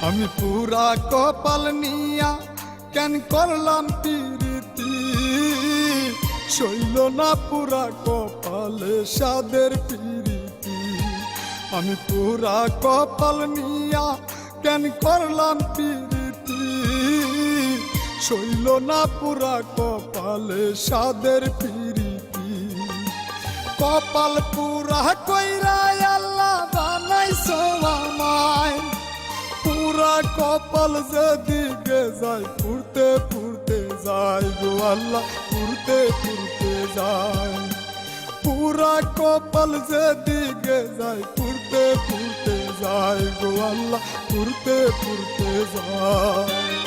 আমি পুরা কপাল নিয়া কেন করলাম পিরিতি, সইল না পুরা কপালে সাদের পিরিতি। আমি পুরা কপাল নিয়া কেন করলাম পিরিতি, সইল না পুরা কপালে সাদের পিরিতি। কপাল পুরা কইরা আল্লাহ বানাইছো আমায়, পুরা কপাল যেদিকে যায় পুরতে পুরতে যায় গো আল্লাহ, পুরতে পুরতে যায়। পুরা কপাল যেদিকে যায় পুরতে পুরতে যায় গো আল্লাহ, পুরতে পুরতে যায়।